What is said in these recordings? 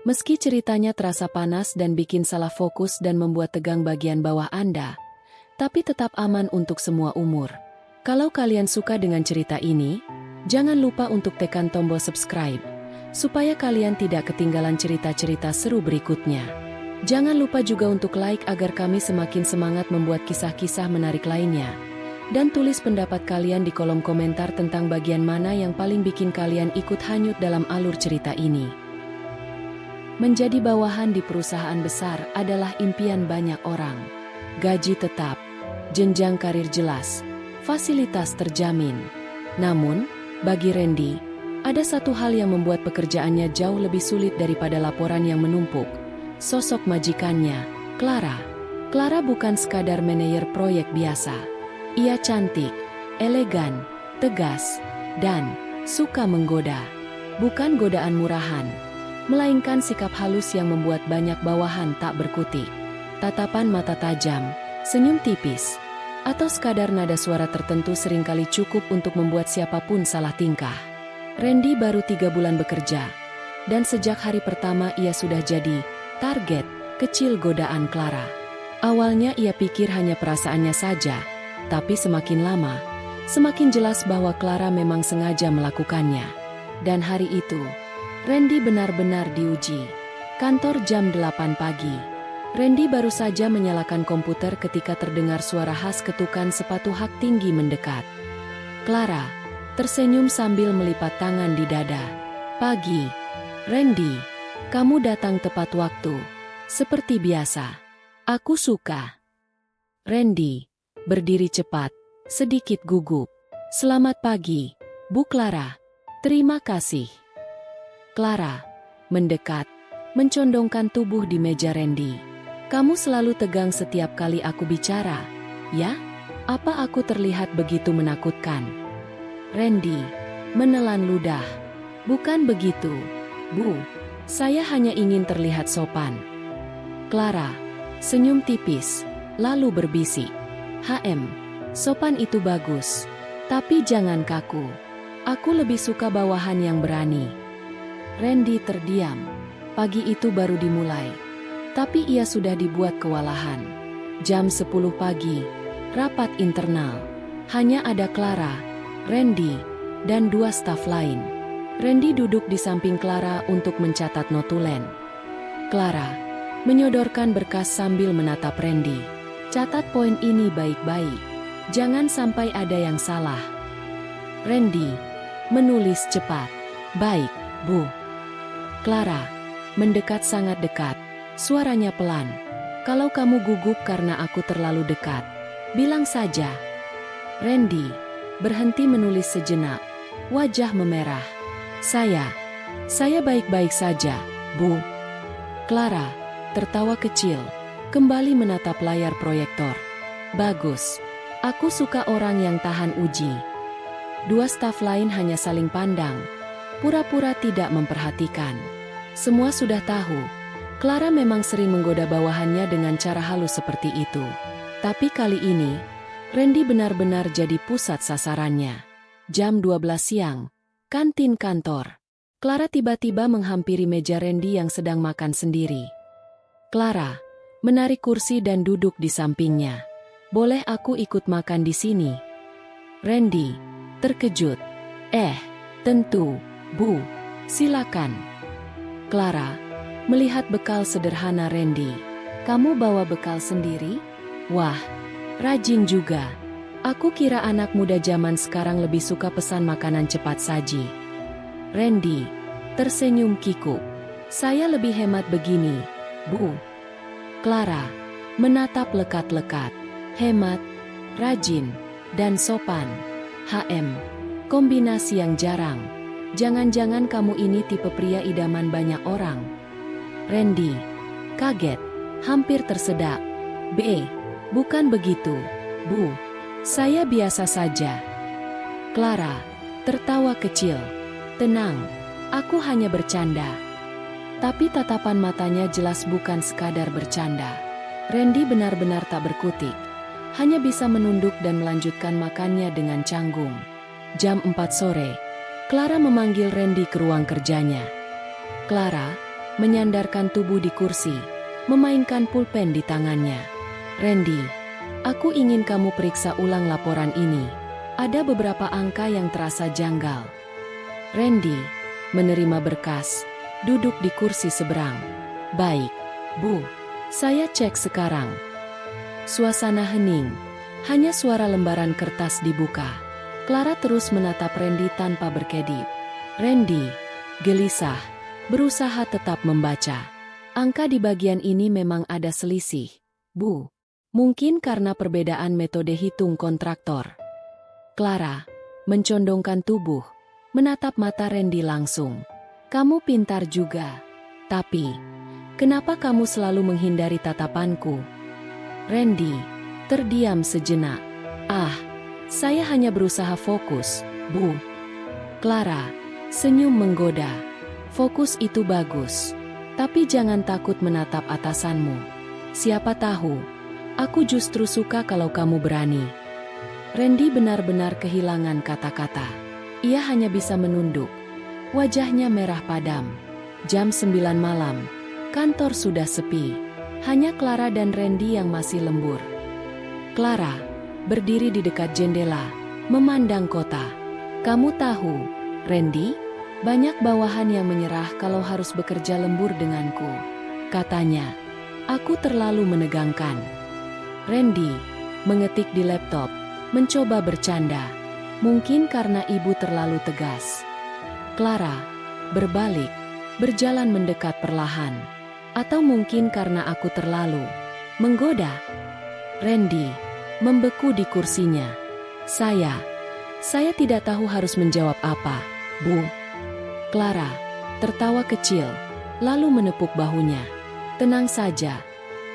Meski ceritanya terasa panas dan bikin salah fokus dan membuat tegang bagian bawah Anda, tapi tetap aman untuk semua umur. Kalau kalian suka dengan cerita ini, jangan lupa untuk tekan tombol subscribe, supaya kalian tidak ketinggalan cerita-cerita seru berikutnya. Jangan lupa juga untuk like agar kami semakin semangat membuat kisah-kisah menarik lainnya. Dan tulis pendapat kalian di kolom komentar tentang bagian mana yang paling bikin kalian ikut hanyut dalam alur cerita ini. Menjadi bawahan di perusahaan besar adalah impian banyak orang. Gaji tetap, jenjang karir jelas, fasilitas terjamin. Namun, bagi Randy, ada satu hal yang membuat pekerjaannya jauh lebih sulit daripada laporan yang menumpuk. Sosok majikannya, Clara. Clara bukan sekadar manajer proyek biasa. Ia cantik, elegan, tegas, dan suka menggoda. Bukan godaan murahan, melainkan sikap halus yang membuat banyak bawahan tak berkutik. Tatapan mata tajam, senyum tipis, atau sekadar nada suara tertentu seringkali cukup untuk membuat siapapun salah tingkah. Randy baru 3 bulan bekerja, dan sejak hari pertama ia sudah jadi target kecil godaan Clara. Awalnya ia pikir hanya perasaannya saja, tapi semakin lama, semakin jelas bahwa Clara memang sengaja melakukannya. Dan hari itu, Randy benar-benar diuji. Kantor jam 8 pagi. Randy baru saja menyalakan komputer ketika terdengar suara khas ketukan sepatu hak tinggi mendekat. Clara tersenyum sambil melipat tangan di dada. "Pagi, Randy. Kamu datang tepat waktu. Seperti biasa. Aku suka." Randy berdiri cepat, sedikit gugup. "Selamat pagi, Bu Clara." "Terima kasih." Clara mendekat, mencondongkan tubuh di meja Randy. "Kamu selalu tegang setiap kali aku bicara, ya? Apa aku terlihat begitu menakutkan?" Randy menelan ludah. "Bukan begitu, Bu. Saya hanya ingin terlihat sopan." Clara senyum tipis, lalu berbisik, sopan itu bagus. Tapi jangan kaku. Aku lebih suka bawahan yang berani." Randy terdiam. Pagi itu baru dimulai, tapi ia sudah dibuat kewalahan. Jam 10 pagi, rapat internal. Hanya ada Clara, Randy, dan 2 staf lain. Randy duduk di samping Clara untuk mencatat notulen. Clara menyodorkan berkas sambil menatap Randy. "Catat poin ini baik-baik. Jangan sampai ada yang salah." Randy menulis cepat. "Baik, Bu." Clara mendekat sangat dekat, suaranya pelan. "Kalau kamu gugup karena aku terlalu dekat, bilang saja." Randy berhenti menulis sejenak, wajah memerah. Saya baik-baik saja, Bu." Clara tertawa kecil, kembali menatap layar proyektor. "Bagus. Aku suka orang yang tahan uji." 2 staf lain hanya saling pandang, pura-pura tidak memperhatikan. Semua sudah tahu, Clara memang sering menggoda bawahannya dengan cara halus seperti itu. Tapi kali ini, Randy benar-benar jadi pusat sasarannya. Jam 12 siang, kantin kantor. Clara tiba-tiba menghampiri meja Randy yang sedang makan sendiri. Clara menarik kursi dan duduk di sampingnya. "Boleh aku ikut makan di sini?" Randy terkejut. Tentu, Bu. Silakan." Clara melihat bekal sederhana Randy. "Kamu bawa bekal sendiri? Wah, rajin juga. Aku kira anak muda zaman sekarang lebih suka pesan makanan cepat saji." Randy tersenyum kikuk. "Saya lebih hemat begini, Bu." Clara menatap lekat-lekat. Hemat, rajin, dan sopan. Kombinasi yang jarang. Jangan-jangan kamu ini tipe pria idaman banyak orang?" Randy kaget, hampir tersedak. Bukan begitu, Bu. Saya biasa saja." Clara tertawa kecil. "Tenang, aku hanya bercanda." Tapi tatapan matanya jelas bukan sekadar bercanda. Randy benar-benar tak berkutik, hanya bisa menunduk dan melanjutkan makannya dengan canggung. Jam 4 sore, Clara memanggil Randy ke ruang kerjanya. "Clara, menyandarkan tubuh di kursi, memainkan pulpen di tangannya. Randy, aku ingin kamu periksa ulang laporan ini. Ada beberapa angka yang terasa janggal. Randy menerima berkas, duduk di kursi seberang. Baik, Bu. Saya cek sekarang. Suasana hening. Hanya suara lembaran kertas dibuka. Clara terus menatap Randy tanpa berkedip. Randy, gelisah, berusaha tetap membaca. Angka di bagian ini memang ada selisih, Bu. Mungkin karena perbedaan metode hitung kontraktor. Clara mencondongkan tubuh, menatap mata Randy langsung. Kamu pintar juga. Tapi, kenapa kamu selalu menghindari tatapanku? Randy terdiam sejenak. Saya hanya berusaha fokus, Bu. Clara senyum menggoda. Fokus itu bagus. Tapi jangan takut menatap atasanmu. Siapa tahu, aku justru suka kalau kamu berani. Randy benar-benar kehilangan kata-kata. Ia hanya bisa menunduk. Wajahnya merah padam. Jam 9 malam. Kantor sudah sepi. Hanya Clara dan Randy yang masih lembur. Clara berdiri di dekat jendela, memandang kota. Kamu tahu, Randy, banyak bawahan yang menyerah kalau harus bekerja lembur denganku. Katanya, aku terlalu menegangkan. Randy mengetik di laptop, mencoba bercanda. Mungkin karena ibu terlalu tegas. Clara berbalik, berjalan mendekat perlahan. Atau mungkin karena aku terlalu menggoda. Randy membeku di kursinya. Saya tidak tahu harus menjawab apa, Bu. Clara tertawa kecil, lalu menepuk bahunya. Tenang saja,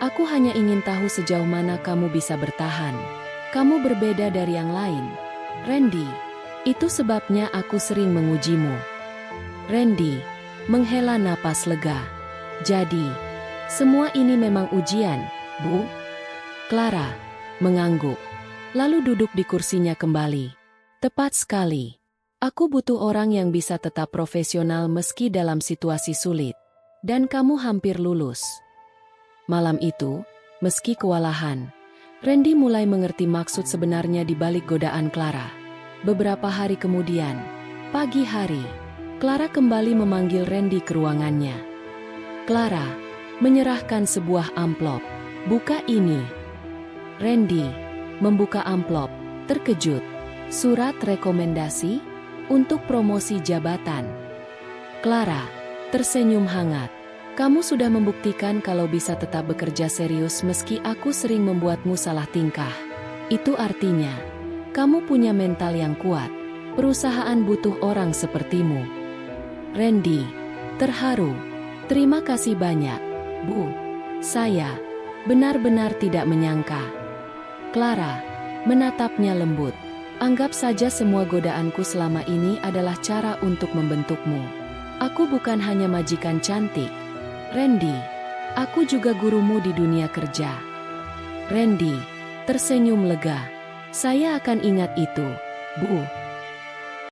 aku hanya ingin tahu sejauh mana kamu bisa bertahan. Kamu berbeda dari yang lain, Randy. Itu sebabnya aku sering mengujimu. Randy menghela napas lega. Jadi, semua ini memang ujian, Bu? Clara mengangguk, lalu duduk di kursinya kembali. Tepat sekali. Aku butuh orang yang bisa tetap profesional meski dalam situasi sulit. Dan kamu hampir lulus. Malam itu, meski kewalahan, Randy mulai mengerti maksud sebenarnya di balik godaan Clara. Beberapa hari kemudian, pagi hari, Clara kembali memanggil Randy ke ruangannya. Clara menyerahkan sebuah amplop. Buka ini. Randy membuka amplop, terkejut. Surat rekomendasi untuk promosi jabatan. Clara tersenyum hangat. Kamu sudah membuktikan kalau bisa tetap bekerja serius meski aku sering membuatmu salah tingkah. Itu artinya, kamu punya mental yang kuat. Perusahaan butuh orang sepertimu. Randy terharu. Terima kasih banyak, Bu. Saya benar-benar tidak menyangka. Clara menatapnya lembut. Anggap saja semua godaanku selama ini adalah cara untuk membentukmu. Aku bukan hanya majikan cantik. Randy, aku juga gurumu di dunia kerja. Randy tersenyum lega. Saya akan ingat itu, Bu.